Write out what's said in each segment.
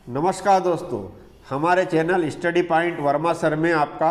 नमस्कार दोस्तों, हमारे channel study point Verma sir में आपका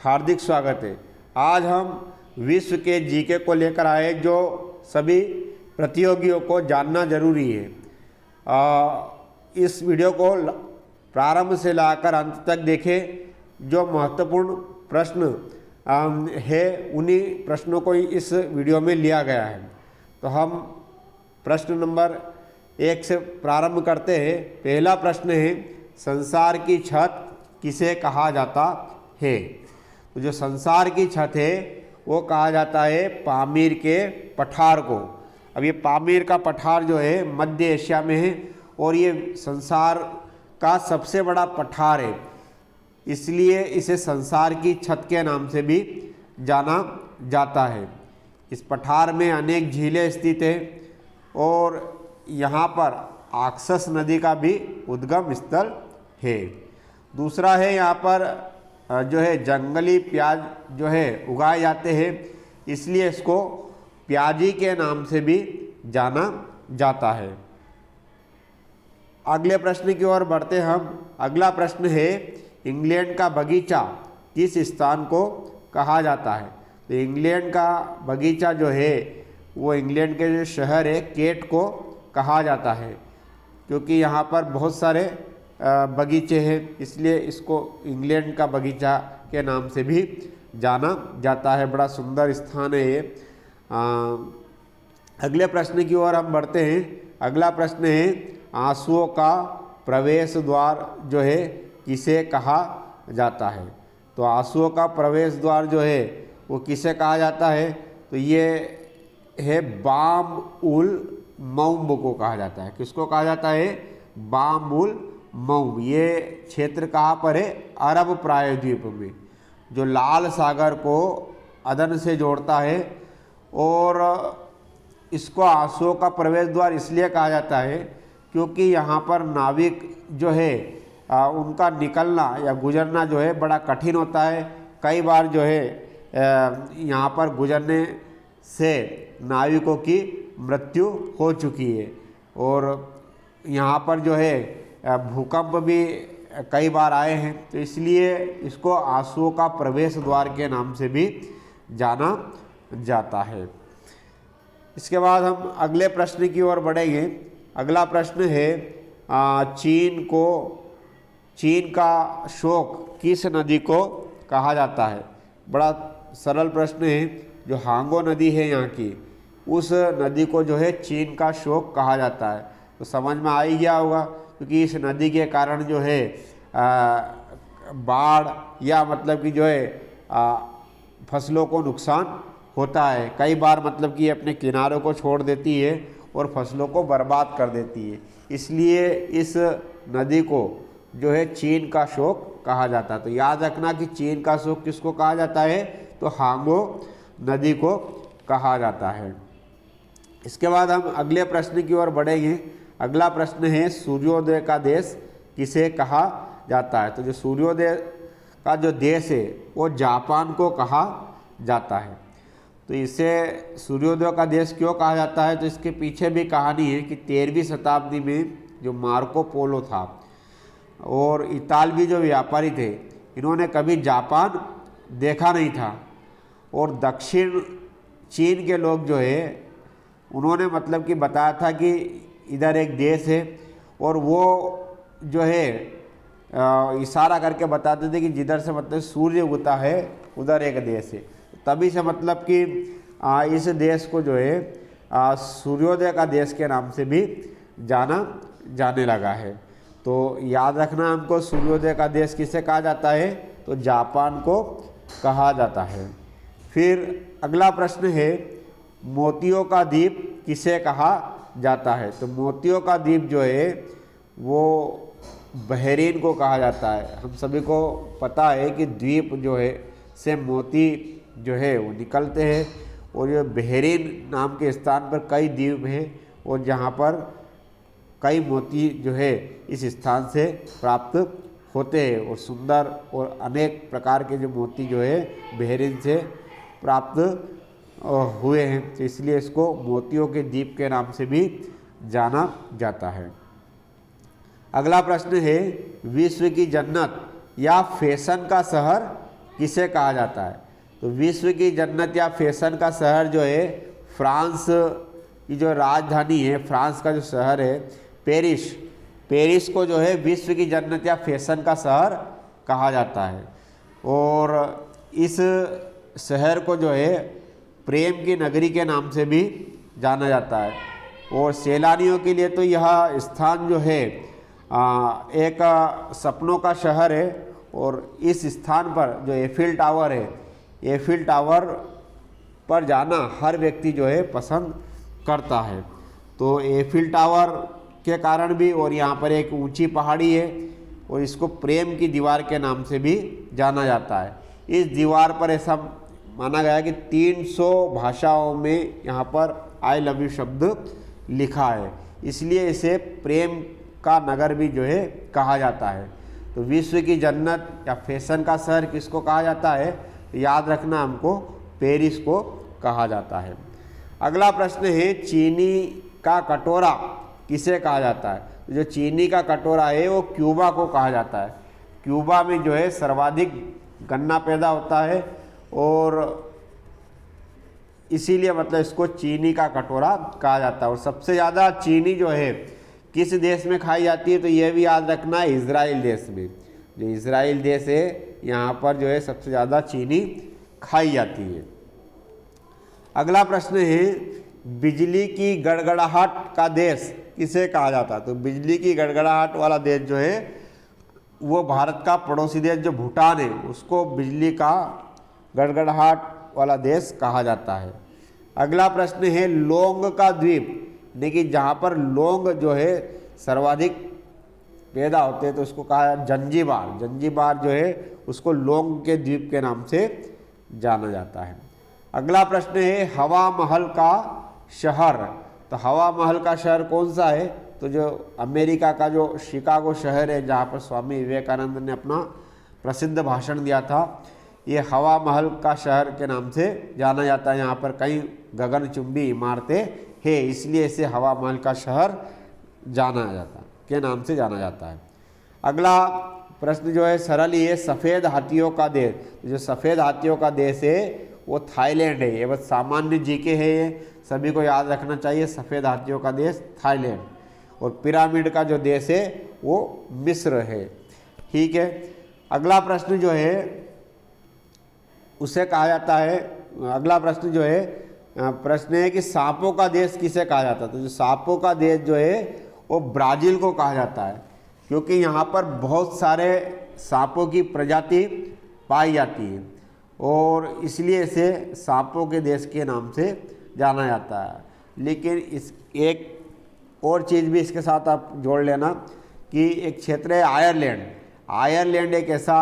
हार्दिक स्वागत है। आज हम विश्व के जीके को लेकर आए जो सभी प्रतियोगियों को जानना जरूरी है। इस वीडियो को प्रारंभ से लाकर अंत तक देखें। जो महत्वपूर्ण प्रश्न है उन्हीं प्रश्नों को इस वीडियो में लिया गया है। तो हम प्रश्न नंबर 1 से प्रारंभ करते हैं। पहला प्रश्न है, संसार की छत किसे कहा जाता है? तो जो संसार की छत है वो कहा जाता है पामीर के पठार को। अब ये पामीर का पठार जो है मध्य एशिया में है और ये संसार का सबसे बड़ा पठार है, इसलिए इसे संसार की छत के नाम से भी जाना जाता है। इस पठार में अनेक झीलें स्थित हैं और यहाँ पर आक्सस नदी का भी उद्गम स्थल है। दूसरा है, यहाँ पर जो है जंगली प्याज जो है उगाए जाते हैं, इसलिए इसको प्याजी के नाम से भी जाना जाता है। अगले प्रश्न की ओर बढ़ते हम। अगला प्रश्न है, इंग्लैंड का बगीचा किस स्थान को कहा जाता है? तो इंग्लैंड का बगीचा जो है वो इंग्लैंड के जो शहर है केट को कहा जाता है, क्योंकि यहाँ पर बहुत सारे बगीचे हैं, इसलिए इसको इंग्लैंड का बगीचा के नाम से भी जाना जाता है। बड़ा सुंदर स्थान है ये। अगले प्रश्न की ओर हम बढ़ते हैं। अगला प्रश्न है, आंसुओं का प्रवेश द्वार जो है किसे कहा जाता है? तो आंसुओं का प्रवेश द्वार जो है वो किसे कहा जाता है? तो ये है बाम उल मऊम को कहा जाता है। किसको कहा जाता है? बाम उल मऊम। ये क्षेत्र कहाँ पर है? अरब प्रायद्वीप में, जो लाल सागर को अदन से जोड़ता है। और इसको आंसुओं का प्रवेश द्वार इसलिए कहा जाता है क्योंकि यहाँ पर नाविक जो है उनका निकलना या गुजरना जो है बड़ा कठिन होता है। कई बार जो है यहाँ पर गुजरने से नाविकों की मृत्यु हो चुकी है और यहाँ पर जो है भूकंप भी कई बार आए हैं, तो इसलिए इसको आंसुओं का प्रवेश द्वार के नाम से भी जाना जाता है। इसके बाद हम अगले प्रश्न की ओर बढ़ेंगे। अगला प्रश्न है, चीन का शोक किस नदी को कहा जाता है? बड़ा सरल प्रश्न है। जो हांगो नदी है यहाँ की, उस नदी को जो है चीन का शोक कहा जाता है। तो समझ में आ ही गया होगा, क्योंकि इस नदी के कारण जो है बाढ़ या मतलब कि जो है फसलों को नुकसान होता है। कई बार मतलब कि अपने किनारों को छोड़ देती है और फसलों को बर्बाद कर देती है, इसलिए इस नदी को जो है चीन का शोक कहा जाता है। तो याद रखना कि चीन का शोक किसको कहा जाता है? तो हांगो नदी को कहा जाता है। इसके बाद हम अगले प्रश्न की ओर बढ़ेंगे। अगला प्रश्न है, सूर्योदय का देश किसे कहा जाता है? तो जो सूर्योदय का जो देश है वो जापान को कहा जाता है। तो इसे सूर्योदय का देश क्यों कहा जाता है? तो इसके पीछे भी कहानी है कि 13वीं शताब्दी में जो मार्को पोलो था और इतालवी जो व्यापारी थे, इन्होंने कभी जापान देखा नहीं था और दक्षिण चीन के लोग जो है उन्होंने मतलब कि बताया था कि इधर एक देश है, और वो जो है इशारा करके बताते थे कि जिधर से मतलब सूर्य उगता है उधर एक देश है। तभी से मतलब कि इस देश को जो है सूर्योदय का देश के नाम से भी जाना जाने लगा है। तो याद रखना हमको, सूर्योदय का देश किसे कहा जाता है? तो जापान को कहा जाता है। फिर अगला प्रश्न है, मोतियों का द्वीप किसे कहा जाता है? तो मोतियों का द्वीप जो है वो बहरीन को कहा जाता है। हम सभी को पता है कि द्वीप जो है से मोती जो है वो निकलते हैं, और ये बहरीन नाम के स्थान पर कई द्वीप हैं और जहाँ पर कई मोती जो है इस स्थान से प्राप्त होते हैं और सुंदर और अनेक प्रकार के जो मोती जो है बहरीन से प्राप्त हुए हैं, तो इसलिए इसको मोतियों के द्वीप के नाम से भी जाना जाता है। अगला प्रश्न है, विश्व की जन्नत या फैशन का शहर किसे कहा जाता है? तो विश्व की जन्नत या फैशन का शहर जो है, फ्रांस की जो राजधानी है, फ्रांस का जो शहर है पेरिस, पेरिस को जो है विश्व की जन्नत या फैशन का शहर कहा जाता है। और इस शहर को जो है प्रेम की नगरी के नाम से भी जाना जाता है। और सैलानियों के लिए तो यह स्थान जो है एक सपनों का शहर है। और इस स्थान पर जो एफिल टावर है, एफिल टावर पर जाना हर व्यक्ति जो है पसंद करता है। तो एफिल टावर के कारण भी, और यहाँ पर एक ऊंची पहाड़ी है और इसको प्रेम की दीवार के नाम से भी जाना जाता है। इस दीवार पर ऐसा माना गया है कि 300 भाषाओं में यहाँ पर आई लव यू शब्द लिखा है, इसलिए इसे प्रेम का नगर भी जो है कहा जाता है। तो विश्व की जन्नत या फैशन का शहर किसको कहा जाता है? तो याद रखना हमको, पेरिस को कहा जाता है। अगला प्रश्न है, चीनी का कटोरा किसे कहा जाता है? तो जो चीनी का कटोरा है वो क्यूबा को कहा जाता है। क्यूबा में जो है सर्वाधिक गन्ना पैदा होता है और इसीलिए मतलब इसको चीनी का कटोरा कहा जाता है। और सबसे ज़्यादा चीनी जो है किस देश में खाई जाती है? तो यह भी याद रखना है, इजराइल देश में। जो इजराइल देश है यहाँ पर जो है सबसे ज़्यादा चीनी खाई जाती है। अगला प्रश्न है, बिजली की गड़गड़ाहट का देश किसे कहा जाता है? तो बिजली की गड़गड़ाहट वाला देश जो है वो भारत का पड़ोसी देश जो भूटान है, उसको बिजली का गड़गड़ाहट वाला देश कहा जाता है। अगला प्रश्न है, लौंग का द्वीप, देखिए जहाँ पर लौंग जो है सर्वाधिक पैदा होते हैं तो उसको कहा जंजीबार, जंजीबार जो है उसको लौंग के द्वीप के नाम से जाना जाता है। अगला प्रश्न है, हवा महल का शहर, तो हवा महल का शहर कौन सा है? तो जो अमेरिका का जो शिकागो शहर है जहाँ पर स्वामी विवेकानंद ने अपना प्रसिद्ध भाषण दिया था, ये हवा महल का शहर के नाम से जाना जाता है। यहाँ पर कई गगनचुंबी इमारतें है, इसलिए इसे हवा महल का शहर जाना जाता है, के नाम से जाना जाता है। अगला प्रश्न जो है सरल ही है, सफ़ेद हाथियों का देश, जो सफ़ेद हाथियों का देश है वो थाईलैंड है। ये बस सामान्य जीके है, ये सभी को याद रखना चाहिए। सफ़ेद हाथियों का देश थाईलैंड। और पिरामिड का जो देश है वो मिस्र है। ठीक है, अगला प्रश्न जो है उसे कहा जाता है, अगला प्रश्न जो है प्रश्न है कि सांपों का देश किसे कहा जाता है? तो जो सांपों का देश जो है वो ब्राज़ील को कहा जाता है, क्योंकि यहाँ पर बहुत सारे सांपों की प्रजाति पाई जाती है और इसलिए इसे सांपों के देश के नाम से जाना जाता है। लेकिन इस एक और चीज़ भी इसके साथ आप जोड़ लेना कि एक क्षेत्र है आयरलैंड। आयरलैंड एक ऐसा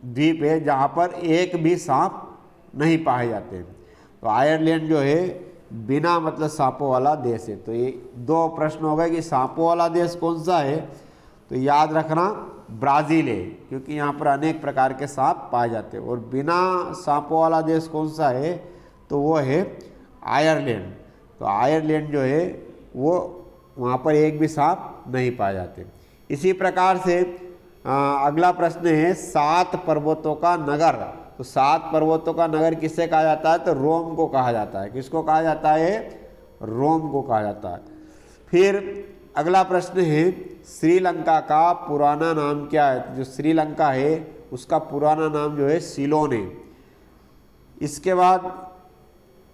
द्वीप है जहाँ पर एक भी सांप नहीं पाए जाते। तो आयरलैंड जो है बिना मतलब सांपों वाला देश है। तो ये दो प्रश्न हो गए कि सांपों वाला देश कौन सा है? तो याद रखना ब्राज़ील है, क्योंकि यहाँ पर अनेक प्रकार के सांप पाए जाते हैं। और बिना सांपों वाला देश कौन सा है? तो वो है आयरलैंड। तो आयरलैंड जो है वो वहाँ पर एक भी सांप नहीं पाए जाते। इसी प्रकार से अगला प्रश्न है 7 पर्वतों का नगर। तो 7 पर्वतों का नगर किससे कहा जाता है? तो रोम को कहा जाता है। किसको कहा जाता है? रोम को कहा जाता है। फिर अगला प्रश्न है श्रीलंका का पुराना नाम क्या है? तो जो श्रीलंका है उसका पुराना नाम जो है सिलोन है। इसके बाद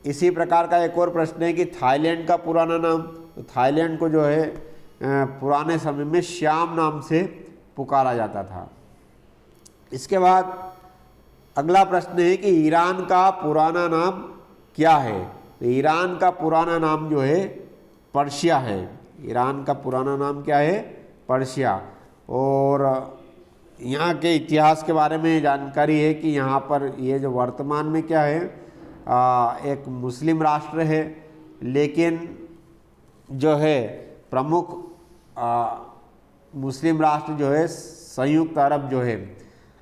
इसी प्रकार का एक और प्रश्न है कि थाईलैंड का पुराना नाम। तो थाईलैंड को जो है पुराने समय में श्याम नाम से पुकारा जाता था। इसके बाद अगला प्रश्न है कि ईरान का पुराना नाम क्या है? तो ईरान का पुराना नाम जो है पर्शिया है। ईरान का पुराना नाम क्या है? पर्शिया। और यहाँ के इतिहास के बारे में जानकारी है कि यहाँ पर ये जो वर्तमान में क्या है एक मुस्लिम राष्ट्र है, लेकिन जो है प्रमुख मुस्लिम राष्ट्र जो है संयुक्त अरब जो है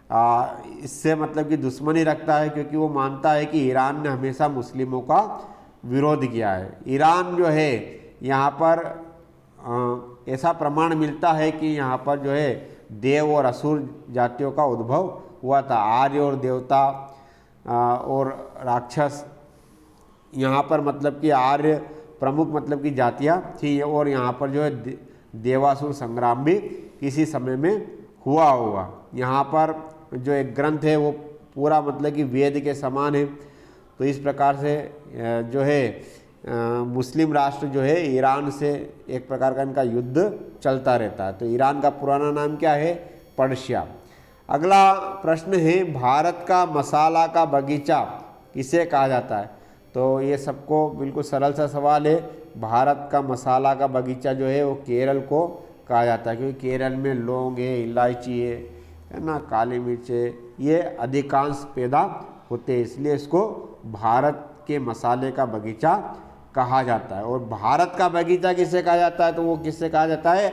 इससे मतलब कि दुश्मनी रखता है, क्योंकि वो मानता है कि ईरान ने हमेशा मुस्लिमों का विरोध किया है। ईरान जो है यहाँ पर ऐसा प्रमाण मिलता है कि यहाँ पर जो है देव और असुर जातियों का उद्भव हुआ था। आर्य और देवता और राक्षस, यहाँ पर मतलब कि आर्य प्रमुख मतलब की जातियाँ थी, और यहाँ पर जो है देवासुर संग्राम भी किसी समय में हुआ होगा। यहाँ पर जो एक ग्रंथ है वो पूरा मतलब कि वेद के समान है। तो इस प्रकार से जो है मुस्लिम राष्ट्र जो है ईरान से एक प्रकार का इनका युद्ध चलता रहता है। तो ईरान का पुराना नाम क्या है? पर्शिया। अगला प्रश्न है, भारत का मसाला का बगीचा किसे कहा जाता है? तो ये सबको बिल्कुल सरल सा सवाल है। भारत का मसाला का बगीचा जो है वो केरल को कहा जाता है, क्योंकि केरल में लौंग है, इलायची है ना, काली मिर्च है, ये अधिकांश पैदा होते हैं, इसलिए इसको भारत के मसाले का बगीचा कहा जाता है। और भारत का बगीचा किसे कहा जाता है? तो वो किससे कहा जाता है?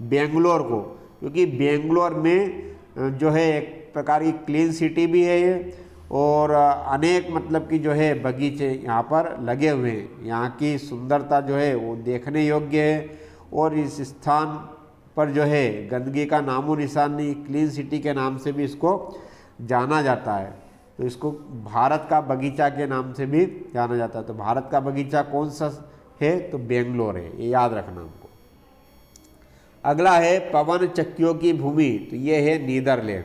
बेंगलोर को, क्योंकि बेंगलोर में जो है एक प्रकार की क्लीन सिटी भी है ये, और अनेक मतलब कि जो है बगीचे यहाँ पर लगे हुए हैं। यहाँ की सुंदरता जो है वो देखने योग्य है, और इस स्थान पर जो है गंदगी का नामो निशान नहीं, क्लीन सिटी के नाम से भी इसको जाना जाता है। तो इसको भारत का बगीचा के नाम से भी जाना जाता है। तो भारत का बगीचा कौन सा है? तो बेंगलोर है, ये याद रखना हमको। अगला है पवन चक्कियों की भूमि, तो ये है नीदरलैंड।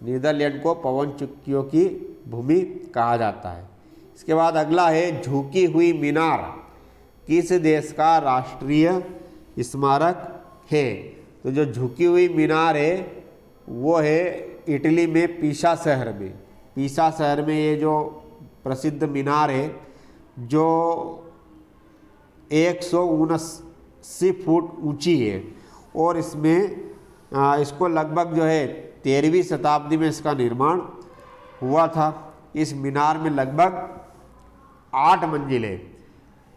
नीदरलैंड को पवन चक्कियों की भूमि कहा जाता है। इसके बाद अगला है झुकी हुई मीनार किस देश का राष्ट्रीय स्मारक है? तो जो झुकी हुई मीनार है वो है इटली में पीसा शहर में। पीसा शहर में ये जो प्रसिद्ध मीनार है जो 179 फुट ऊंची है, और इसमें इसको लगभग जो है 13वीं शताब्दी में इसका निर्माण हुआ था। इस मीनार में लगभग 8 मंजिलें,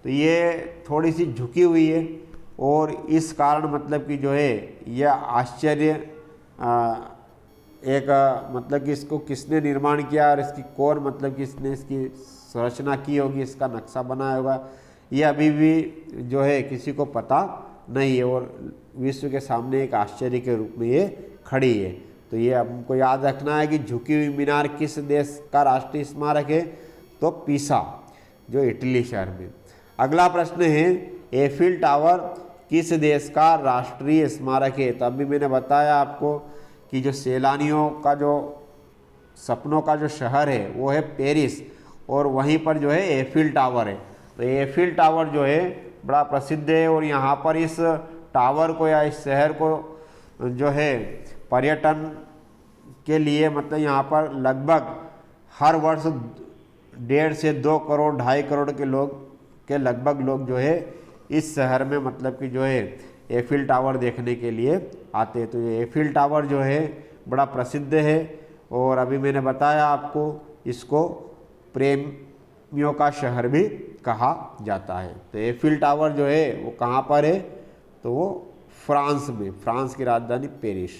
तो ये थोड़ी सी झुकी हुई है, और इस कारण मतलब कि जो है यह आश्चर्य मतलब कि इसको किसने निर्माण किया और इसकी कोर मतलब किसने इसकी संरचना की होगी, इसका नक्शा बनाया होगा, ये अभी भी जो है किसी को पता नहीं है, और विश्व के सामने एक आश्चर्य के रूप में ये खड़ी है। तो ये हमको याद रखना है कि झुकी हुई मीनार किस देश का राष्ट्रीय स्मारक है? तो पीसा, जो इटली शहर में। अगला प्रश्न है एफिल टावर किस देश का राष्ट्रीय स्मारक है? तो अभी मैंने बताया आपको कि जो सैलानियों का जो सपनों का जो शहर है वो है पेरिस, और वहीं पर जो है एफिल टावर है। तो एफिल टावर जो है बड़ा प्रसिद्ध है, और यहाँ पर इस टावर को या इस शहर को जो है पर्यटन के लिए मतलब यहाँ पर लगभग हर वर्ष 1.5 से 2 करोड़ 2.5 करोड़ के लगभग लोग जो है इस शहर में मतलब कि जो है एफिल टावर देखने के लिए आते हैं। तो ये एफिल टावर जो है बड़ा प्रसिद्ध है, और अभी मैंने बताया आपको इसको प्रेमियों का शहर भी कहा जाता है। तो एफिल टावर जो है वो कहाँ पर है? तो वो फ्रांस में, फ्रांस की राजधानी पेरिस।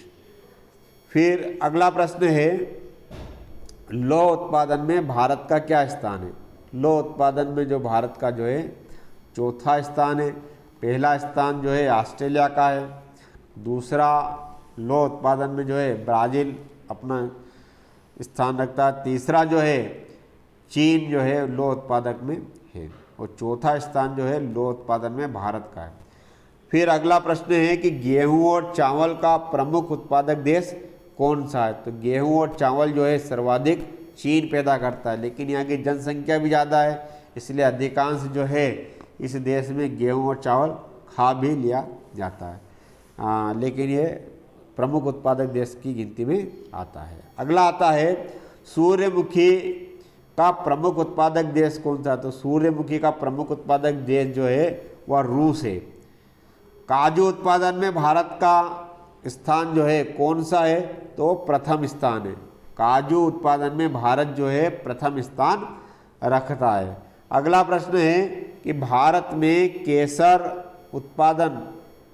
फिर अगला प्रश्न है लौह उत्पादन में भारत का क्या स्थान है? लौह उत्पादन में जो भारत का जो है चौथा स्थान है। पहला स्थान जो है ऑस्ट्रेलिया का है, दूसरा लौह उत्पादन में जो है ब्राज़ील अपना स्थान रखता है, तीसरा जो है चीन जो है लौह उत्पादक में है, और चौथा स्थान जो है लौह उत्पादन में भारत का है। फिर अगला प्रश्न है कि गेहूं और चावल का प्रमुख उत्पादक देश कौन सा है? तो गेहूं और चावल जो है सर्वाधिक चीन पैदा करता है, लेकिन यहाँ की जनसंख्या भी ज़्यादा है, इसलिए अधिकांश जो है इस देश में गेहूं और चावल खा भी लिया जाता है, लेकिन ये प्रमुख उत्पादक देश की गिनती में आता है। अगला आता है सूर्यमुखी का प्रमुख उत्पादक देश कौन सा? तो सूर्यमुखी का प्रमुख उत्पादक देश जो है वह रूस है। काजू उत्पादन में भारत का स्थान जो है कौन सा है? तो प्रथम स्थान है। काजू उत्पादन में भारत जो है प्रथम स्थान रखता है। अगला प्रश्न है कि भारत में केसर उत्पादन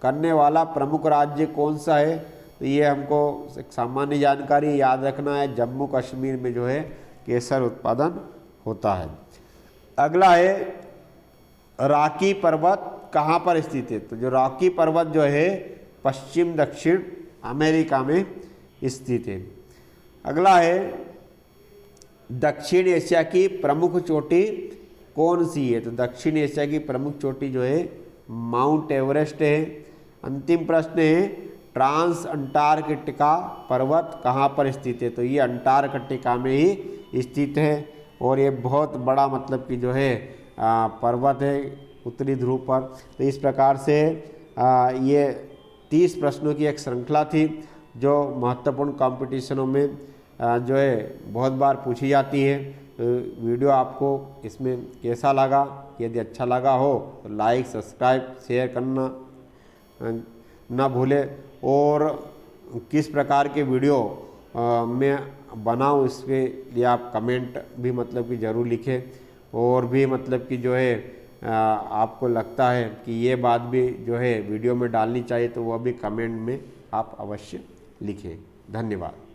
करने वाला प्रमुख राज्य कौन सा है? तो ये हमको एक सामान्य जानकारी याद रखना है, जम्मू कश्मीर में जो है केसर उत्पादन होता है। अगला है राकी पर्वत कहाँ पर स्थित है? तो जो रॉकी पर्वत जो है पश्चिम दक्षिण अमेरिका में स्थित है। अगला है दक्षिण एशिया की प्रमुख चोटी कौन सी है? तो दक्षिण एशिया की प्रमुख चोटी जो है माउंट एवरेस्ट है। अंतिम प्रश्न है ट्रांस अंटार्कटिका पर्वत कहाँ पर स्थित है? तो ये अंटार्कटिका में ही स्थित है और ये बहुत बड़ा मतलब कि जो है पर्वत है उत्तरी ध्रुव पर। तो इस प्रकार से ये 30 प्रश्नों की एक श्रृंखला थी जो महत्वपूर्ण कॉम्पिटिशनों में जो है बहुत बार पूछी जाती है। तो वीडियो आपको इसमें कैसा लगा? यदि अच्छा लगा हो तो लाइक सब्सक्राइब शेयर करना ना भूलें और किस प्रकार के वीडियो मैं बनाऊं इसके लिए आप कमेंट भी मतलब कि ज़रूर लिखें। और भी मतलब कि जो है आपको लगता है कि ये बात भी जो है वीडियो में डालनी चाहिए तो वह भी कमेंट में आप अवश्य लिखें। धन्यवाद।